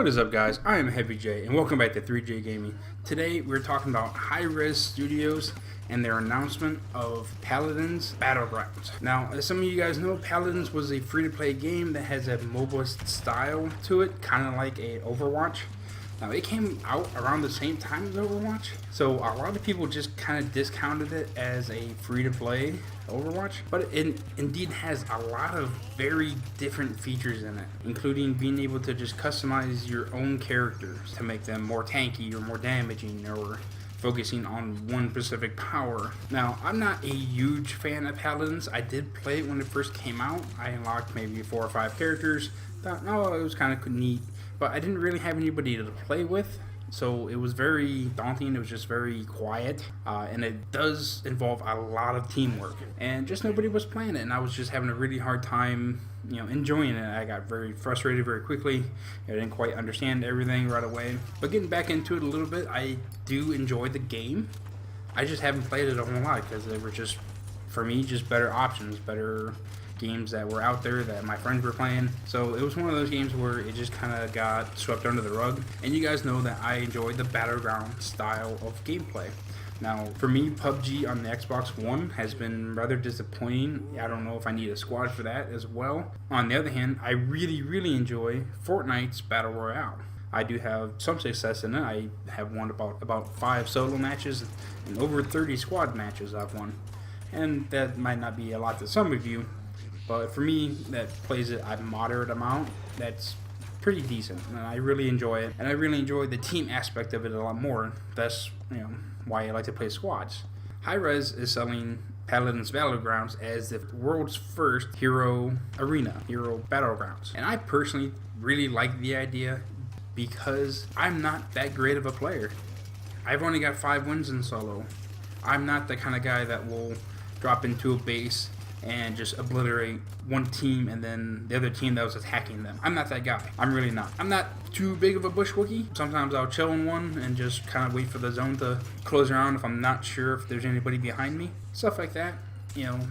What is up, guys? I am Heavy J and welcome back to 3J Gaming. Today we're talking about Hi-Rez Studios and their announcement of Paladins Battlegrounds. Now, as some of you guys know, Paladins was a free-to-play game that has a mobile style to it, kind of like a Overwatch. Now, it came out around the same time as Overwatch, so a lot of people just kind of discounted it as a free-to-play Overwatch, but it indeed has a lot of very different features in it, including being able to just customize your own characters to make them more tanky or more damaging, or focusing on one specific power. Now, I'm not a huge fan of Paladins. I did play it when it first came out. I unlocked maybe 4 or 5 characters. Thought, no, it was kind of neat, but I didn't really have anybody to play with, so it was very daunting. It was just very quiet, and it does involve a lot of teamwork, and just nobody was playing it, and I was just having a really hard time, enjoying it. I got very frustrated very quickly. I didn't quite understand everything right away, but getting back into it a little bit, I do enjoy the game. I just haven't played it a whole lot because they were just, for me, just better options, better games that were out there that my friends were playing. So it was one of those games where it just kind of got swept under the rug. And you guys know that I enjoy the battleground style of gameplay. Now, for me, PUBG on the Xbox One has been rather disappointing. I don't know if I need a squad for that as well. On the other hand, I really enjoy Fortnite's Battle Royale. I do have some success in it. I have won about 5 solo matches and over 30 squad matches I've won. And that might not be a lot to some of you, but for me, that plays it a moderate amount. That's pretty decent, and I really enjoy it. And I really enjoy the team aspect of it a lot more. That's why I like to play squads. Hi-Rez is selling Paladins Battlegrounds as the world's first hero arena, hero battlegrounds. And I personally really like the idea because I'm not that great of a player. I've only got 5 wins in solo. I'm not the kind of guy that will drop into a base and just obliterate one team and then the other team that was attacking them. I'm not that guy. I'm really not. I'm not too big of a bushwookie. Sometimes I'll chill in one and just kind of wait for the zone to close around if I'm not sure if there's anybody behind me. Stuff like that.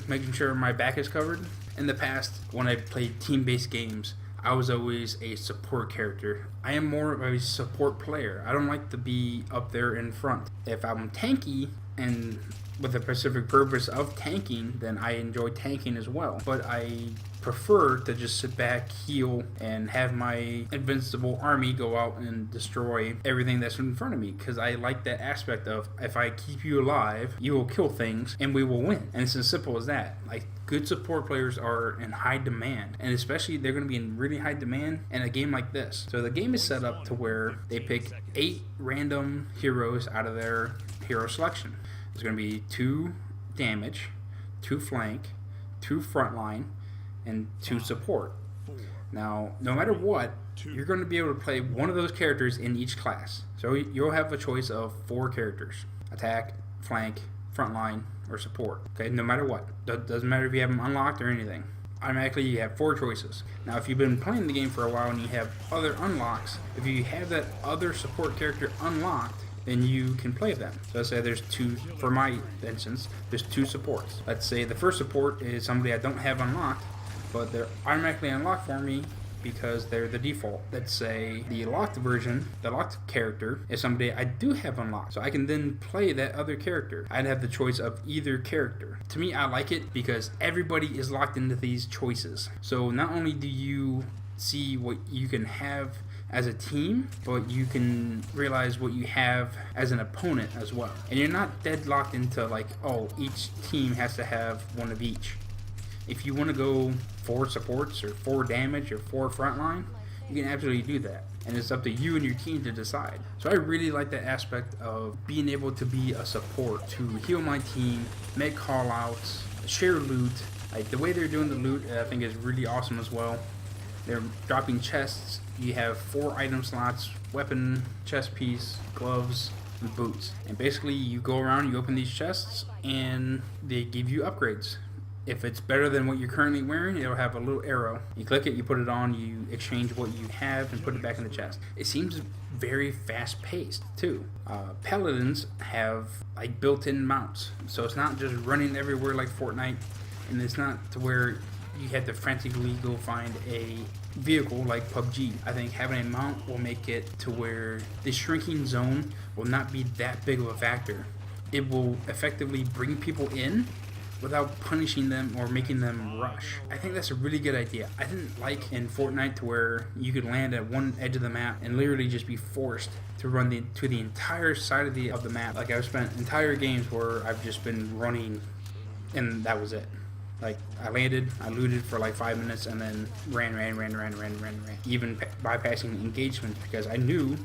Making sure my back is covered. In the past, when I played team-based games, I was always a support character. I am more of a support player. I don't like to be up there in front. If I'm tanky and with the specific purpose of tanking, then I enjoy tanking as well. But I prefer to just sit back, heal, and have my invincible army go out and destroy everything that's in front of me, because I like that aspect of, if I keep you alive, you will kill things and we will win. And it's as simple as that. Like, good support players are in high demand, and especially they're going to be in really high demand in a game like this. So the game is set up to where they pick 8 random heroes out of their hero selection. There's going to be 2 damage, 2 flank, 2 frontline, and 2 support. Now, no matter what, you're going to be able to play one of those characters in each class. So you'll have a choice of 4 characters: attack, flank, frontline, or support. Okay, no matter what. Doesn't matter if you have them unlocked or anything. Automatically, you have 4 choices. Now, if you've been playing the game for a while and you have other unlocks, if you have that other support character unlocked, then you can play them. So let's say there's 2, for my instance, there's 2 supports. Let's say the first support is somebody I don't have unlocked, but they're automatically unlocked for me because they're the default. Let's say the locked version, the locked character, is somebody I do have unlocked. So I can then play that other character. I'd have the choice of either character. To me, I like it because everybody is locked into these choices. So not only do you see what you can have as a team, but you can realize what you have as an opponent as well. And you're not deadlocked into like, oh, each team has to have one of each. If you want to go 4 supports or 4 damage or 4 frontline, you can absolutely do that. And it's up to you and your team to decide. So I really like that aspect of being able to be a support, to heal my team, make call outs, share loot. Like, the way they're doing the loot, I think, is really awesome as well. They're dropping chests. You have 4 item slots: weapon, chest piece, gloves, and boots. And basically, you go around, you open these chests, and they give you upgrades. If it's better than what you're currently wearing, it'll have a little arrow. You click it, you put it on, you exchange what you have and put it back in the chest. It seems very fast-paced too. Paladins have like built-in mounts, so it's not just running everywhere like Fortnite, and it's not to where you have to frantically go find a vehicle like PUBG. I think having a mount will make it to where the shrinking zone will not be that big of a factor. It will effectively bring people in without punishing them or making them rush. I think that's a really good idea. I didn't like in Fortnite to where you could land at one edge of the map and literally just be forced to run to the entire side of the map. Like, I've spent entire games where I've just been running and that was it. Like, I landed, I looted for like 5 minutes and then ran. Even bypassing engagements because I knew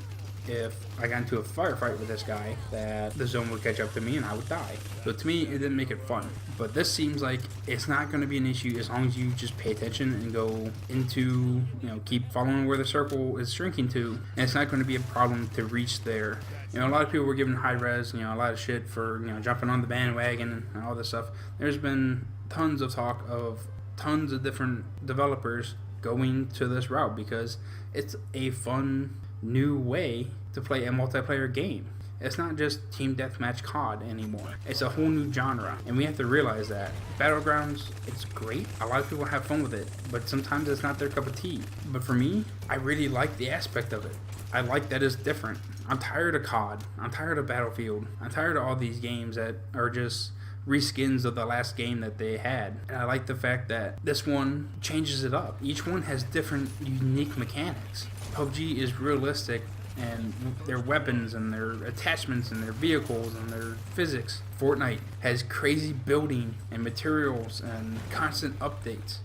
if I got into a firefight with this guy that the zone would catch up to me and I would die. So to me, it didn't make it fun. But this seems like it's not going to be an issue as long as you just pay attention and go into, keep following where the circle is shrinking to. And it's not going to be a problem to reach there. A lot of people were giving high res, a lot of shit for, jumping on the bandwagon and all this stuff. There's been tons of talk of tons of different developers going to this route because it's a fun new way to play a multiplayer game. It's not just team deathmatch COD anymore. It's a whole new genre, and we have to realize that. Battlegrounds, it's great. A lot of people have fun with it, but sometimes it's not their cup of tea. But for me, I really like the aspect of it. I like that it's different. I'm tired of COD. I'm tired of Battlefield. I'm tired of all these games that are just reskins of the last game that they had. And I like the fact that this one changes it up. Each one has different unique mechanics. PUBG is realistic, and their weapons and their attachments and their vehicles and their physics. Fortnite has crazy building and materials and constant updates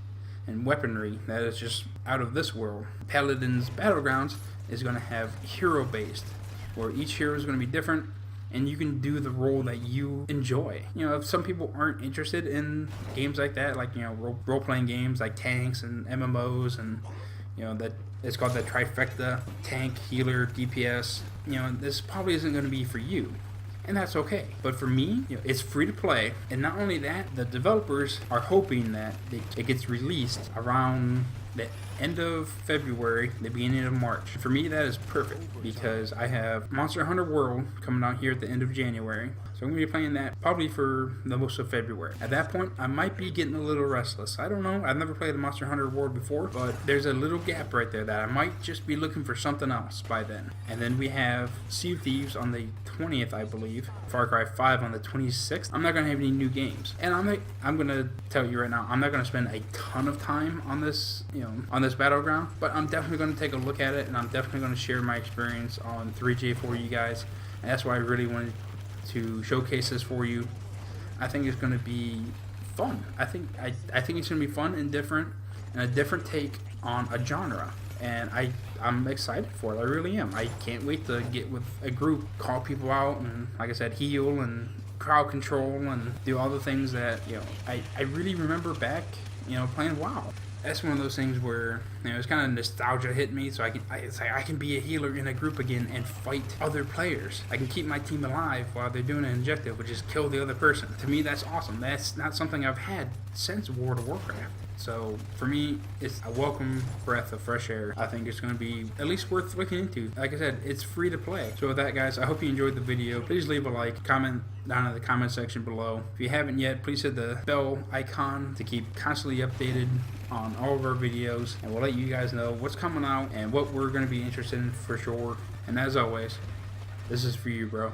and weaponry that is just out of this world. Paladins Battlegrounds is going to have hero based, where each hero is going to be different and you can do the role that you enjoy. If some people aren't interested in games like that, like role-playing games like tanks and MMOs and that it's called the trifecta: tank, healer, DPS. This probably isn't going to be for you, and that's okay. But for me, it's free to play, and not only that, the developers are hoping that it gets released around the end of February, the beginning of March. For me, that is perfect because I have Monster Hunter World coming out here at the end of January. So I'm going to be playing that probably for the most of February. At that point, I might be getting a little restless. I don't know. I've never played the Monster Hunter World before, but there's a little gap right there that I might just be looking for something else by then. And then we have Sea of Thieves on the 20th, I believe. Far Cry 5 on the 26th. I'm not going to have any new games. And I'm going to tell you right now, I'm not going to spend a ton of time on this, on this battleground, but I'm definitely going to take a look at it, and I'm definitely going to share my experience on 3J for you guys. And that's why I really wanted to showcase this for you. I think it's going to be fun. I think it's going to be fun and different, and a different take on a genre. And I'm excited for it. I really am. I can't wait to get with a group, call people out, and like I said, heal and crowd control and do all the things that I really remember back playing WoW. That's one of those things where it's kind of nostalgia hit me, so I can be a healer in a group again and fight other players. I can keep my team alive while they're doing an objective, which is kill the other person. To me, that's awesome. That's not something I've had since World of Warcraft. So for me, it's a welcome breath of fresh air. I think it's going to be at least worth looking into. Like I said, it's free to play. So with that, guys, I hope you enjoyed the video. Please leave a like, comment down in the comment section below. If you haven't yet, please hit the bell icon to keep constantly updated on all of our videos, and we'll let you guys know what's coming out and what we're going to be interested in for sure. And as always, this is for you, bro.